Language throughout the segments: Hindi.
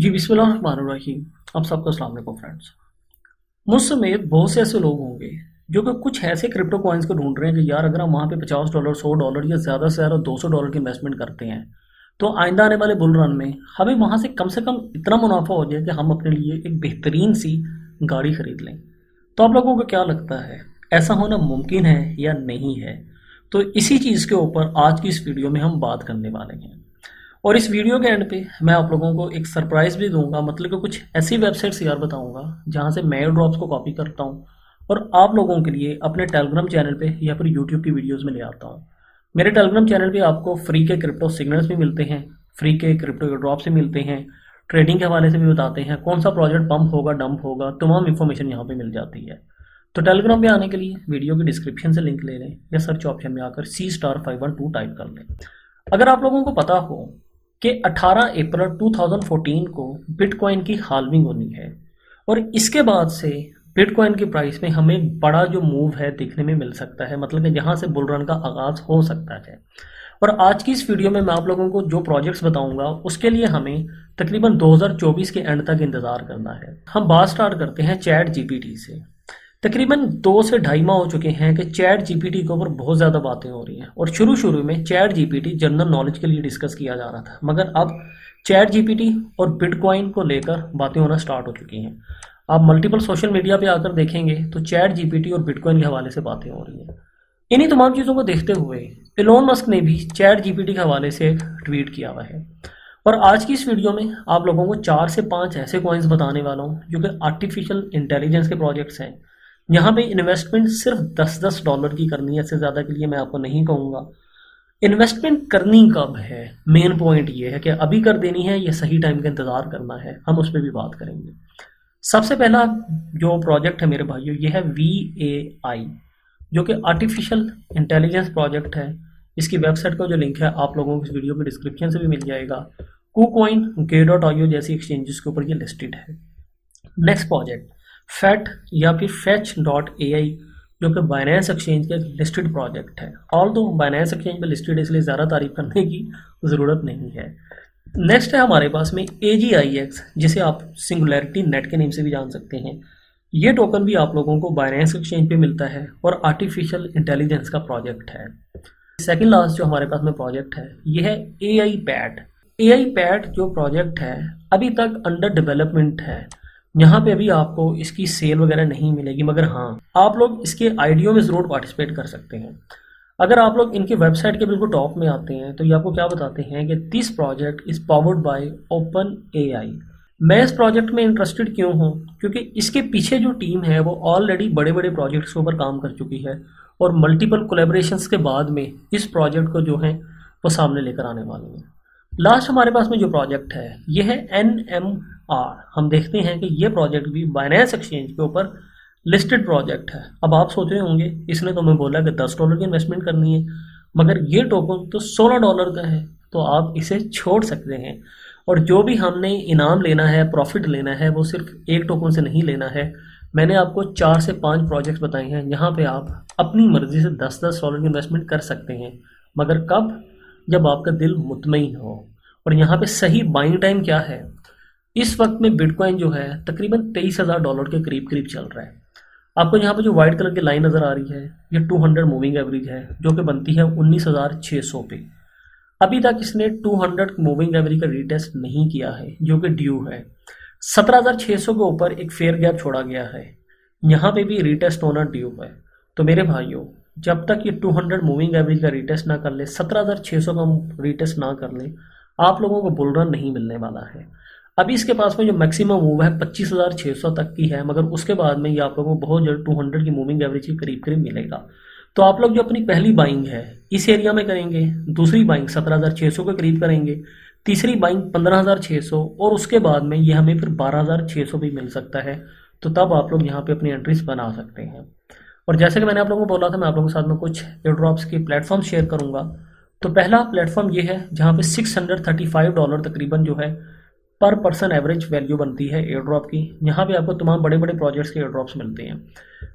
जी बिस्मिल्लाहिर्रहमानिर्रहीम। आप सबको अस्सलाम वालेकुम फ्रेंड्स। मुझ समेत बहुत से ऐसे लोग होंगे जो कि कुछ ऐसे क्रिप्टो कॉइन्स को ढूंढ रहे हैं कि यार अगर हम वहाँ पे $50 $100 या ज़्यादा से ज़्यादा $200 की इन्वेस्टमेंट करते हैं तो आइंदा आने वाले बुल रन में हमें वहाँ से कम इतना मुनाफा हो जाए कि हम अपने लिए एक बेहतरीन सी गाड़ी खरीद लें। तो आप लोगों को क्या लगता है, ऐसा होना मुमकिन है या नहीं है? तो इसी चीज़ के ऊपर आज की इस वीडियो में हम बात करने वाले हैं। और इस वीडियो के एंड पे मैं आप लोगों को एक सरप्राइज़ भी दूंगा, मतलब कि कुछ ऐसी वेबसाइट्स यार बताऊंगा जहां से मैं एयर ड्रॉप्स को कॉपी करता हूं और आप लोगों के लिए अपने टेलीग्राम चैनल पे या फिर यूट्यूब की वीडियोस में ले आता हूं। मेरे टेलीग्राम चैनल पे आपको फ्री के क्रिप्टो सिग्नल्स भी मिलते हैं, फ्री के क्रिप्टो एयर ड्रॉप्स भी मिलते हैं, ट्रेडिंग के हवाले से भी बताते हैं कौन सा प्रोजेक्ट पंप होगा डंप होगा, तमाम इन्फॉर्मेशन यहाँ पे मिल जाती है। तो टेलीग्राम पे आने के लिए वीडियो की डिस्क्रिप्शन से लिंक ले लें या सर्च ऑप्शन में आकर C*512 टाइप कर लें। अगर आप लोगों को पता हो कि 18 अप्रैल 2014 को बिटकॉइन की हाल्विंग होनी है और इसके बाद से बिटकॉइन की प्राइस में हमें बड़ा जो मूव है देखने में मिल सकता है, मतलब कि जहां से बुल रन का आगाज हो सकता है। और आज की इस वीडियो में मैं आप लोगों को जो प्रोजेक्ट्स बताऊंगा उसके लिए हमें तकरीबन 2024 के एंड तक इंतजार करना है। हम बात स्टार्ट करते हैं चैट जीपीटी से। तकरीबन 2 से ढाई माह हो चुके हैं कि चैट जीपीटी के ऊपर बहुत ज़्यादा बातें हो रही हैं और शुरू शुरू में चैट जीपीटी जनरल नॉलेज के लिए डिस्कस किया जा रहा था, मगर अब चैट जीपीटी और बिटकॉइन को लेकर बातें होना स्टार्ट हो चुकी हैं। आप मल्टीपल सोशल मीडिया पे आकर देखेंगे तो चैट जीपीटी और बिटकॉइन के हवाले से बातें हो रही हैं। इन्हीं तमाम चीज़ों को देखते हुए एलोन मस्क ने भी चैट जीपीटी के हवाले से एक ट्वीट किया हुआ है। और आज की इस वीडियो में आप लोगों को 4 से 5 ऐसे कॉइन्स बताने वाला हूँ जो कि आर्टिफिशियल इंटेलिजेंस के प्रोजेक्ट्स हैं। यहाँ पे इन्वेस्टमेंट सिर्फ $10 की करनी है, इससे ज़्यादा के लिए मैं आपको नहीं कहूँगा। इन्वेस्टमेंट करनी कब है, मेन पॉइंट ये है कि अभी कर देनी है या सही टाइम का इंतज़ार करना है, हम उस पर भी बात करेंगे। सबसे पहला जो प्रोजेक्ट है मेरे भाइयों, ये है VAI, जो कि आर्टिफिशियल इंटेलिजेंस प्रोजेक्ट है। इसकी वेबसाइट का जो लिंक है आप लोगों को इस वीडियो के डिस्क्रिप्शन से भी मिल जाएगा। KuCoin, Gate.io जैसी एक्सचेंजेस के ऊपर ये लिस्टेड है। नेक्स्ट प्रोजेक्ट फैट या फिर fetch.ai, जो कि बाइनेंस एक्सचेंज का लिस्टेड प्रोजेक्ट है। ऑल दो बाइनेंस एक्सचेंज पे लिस्टेड है, इसलिए ज़्यादा तारीफ करने की ज़रूरत नहीं है। नेक्स्ट है हमारे पास में AGIX, जिसे आप सिंगुलैरिटी नेट के नेम से भी जान सकते हैं। ये टोकन भी आप लोगों को बाइनेंस एक्सचेंज पे मिलता है और आर्टिफिशियल इंटेलिजेंस का प्रोजेक्ट है। सेकेंड लास्ट जो हमारे पास में प्रोजेक्ट है ये है AI पैड जो प्रोजेक्ट है अभी तक अंडर डेवलपमेंट है। यहाँ पे अभी आपको इसकी सेल वगैरह नहीं मिलेगी, मगर हाँ आप लोग इसके आईडीओ में ज़रूर पार्टिसिपेट कर सकते हैं। अगर आप लोग इनके वेबसाइट के बिल्कुल टॉप में आते हैं तो ये आपको क्या बताते हैं कि this project is powered by OpenAI। मैं इस प्रोजेक्ट में इंटरेस्टेड क्यों हूँ, क्योंकि इसके पीछे जो टीम है वो ऑलरेडी बड़े बड़े प्रोजेक्ट्स के ऊपर काम कर चुकी है और मल्टीपल कोलेब्रेशंस के बाद में इस प्रोजेक्ट को जो है वो सामने लेकर आने वाली है। लास्ट हमारे पास में जो प्रोजेक्ट है ये है NMR। हम देखते हैं कि ये प्रोजेक्ट भी बाइनेंस एक्सचेंज के ऊपर लिस्टेड प्रोजेक्ट है। अब आप सोच रहे होंगे इसने तो मैं बोला कि $10 की इन्वेस्टमेंट करनी है, मगर ये टोकन तो $16 का है, तो आप इसे छोड़ सकते हैं। और जो भी हमने इनाम लेना है, प्रॉफिट लेना है, वो सिर्फ एक टोकन से नहीं लेना है। मैंने आपको 4 से 5 प्रोजेक्ट्स बताए हैं जहाँ पे आप अपनी मर्जी से $10 की इन्वेस्टमेंट कर सकते हैं, मगर कब? जब आपका दिल मुतमईन हो। और यहाँ पे सही बाइंग टाइम क्या है? इस वक्त में बिटकॉइन जो है तकरीबन $23,000 के करीब करीब चल रहा है। आपको यहाँ पे जो व्हाइट कलर की लाइन नज़र आ रही है ये 200 मूविंग एवरेज है, जो कि बनती है 19,600 पे। अभी तक इसने 200 मूविंग एवरेज का रीटेस्ट नहीं किया है, जो कि ड्यू है। 17,600 के ऊपर एक फेयर गैप छोड़ा गया है, यहाँ पे भी रीटेस्ट होना ड्यू है। तो मेरे भाइयों, जब तक ये 200 मूविंग एवरेज का रीटेस्ट ना कर ले, 17,600 का रीटेस्ट ना कर ले, आप लोगों को बुल रन नहीं मिलने वाला है। अभी इसके पास में जो मैक्सिमम मूव है 25,600 तक की है, मगर उसके बाद में ये आप लोगों को बहुत जल्द 200 की मूविंग एवरेज के करीब करीब मिलेगा। तो आप लोग जो अपनी पहली बाइंग है इस एरिया में करेंगे, दूसरी बाइंग 17,600 के करीब करेंगे, तीसरी बाइंग 15,600 और उसके बाद में ये हमें फिर 12,600 भी मिल सकता है। तो तब आप लोग यहाँ पे अपनी एंट्रीज बना सकते हैं। और जैसे कि मैंने आप लोगों को बोला था, मैं आप लोगों के साथ में कुछ एयर ड्रॉप्स के प्लेटफॉर्म शेयर करूंगा। तो पहला प्लेटफॉर्म ये है जहाँ पे $635 तकरीबन जो है पर पर्सन एवरेज वैल्यू बनती है एयर ड्रॉप की। यहाँ पे आपको तमाम बड़े बड़े प्रोजेक्ट्स के एयर ड्रॉप्स मिलते हैं।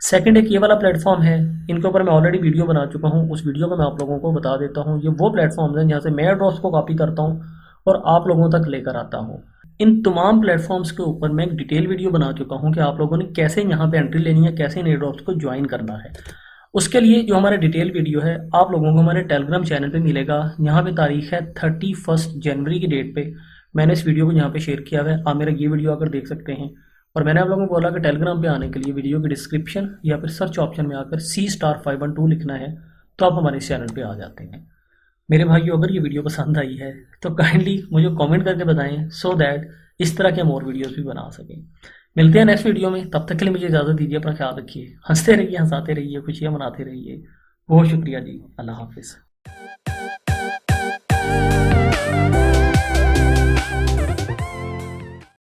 सेकंड एक ये वाला प्लेटफॉर्म है, इनके ऊपर मैं ऑलरेडी वीडियो बना चुका हूँ, उस वीडियो को मैं आप लोगों को बता देता हूँ। ये वो प्लेटफॉर्म है जहाँ से मैं एयर ड्रॉप्स को कॉपी करता हूँ और आप लोगों तक लेकर आता हूँ। इन तमाम प्लेटफॉर्म्स के ऊपर मैं एक डिटेल वीडियो बना चुका हूँ कि आप लोगों ने कैसे यहाँ पे एंट्री लेनी है, कैसे इन एयरड्रॉप्स को ज्वाइन करना है। उसके लिए जो हमारा डिटेल वीडियो है आप लोगों को हमारे टेलीग्राम चैनल पे मिलेगा। यहाँ पे तारीख है 31 जनवरी की डेट पे मैंने इस वीडियो को यहाँ पे शेयर किया है। आप मेरा ये वीडियो आकर देख सकते हैं। और मैंने आप लोगों को बोला कि टेलीग्राम पे आने के लिए वीडियो की डिस्क्रिप्शन या फिर सर्च ऑप्शन में आकर C*512 लिखना है, तो आप हमारे इस चैनल पे आ जाते हैं। मेरे भाइयों, अगर ये वीडियो पसंद आई है तो काइंडली मुझे कमेंट करके बताएं, सो दैट इस तरह के हम और वीडियोस भी बना सकें। मिलते हैं नेक्स्ट वीडियो में, तब तक के लिए मुझे इजाज़त दीजिए। अपना ख्याल रखिए, हंसते रहिए, हंसाते रहिए, खुशियाँ मनाते रहिए। बहुत शुक्रिया जी, अल्लाह हाफिज़।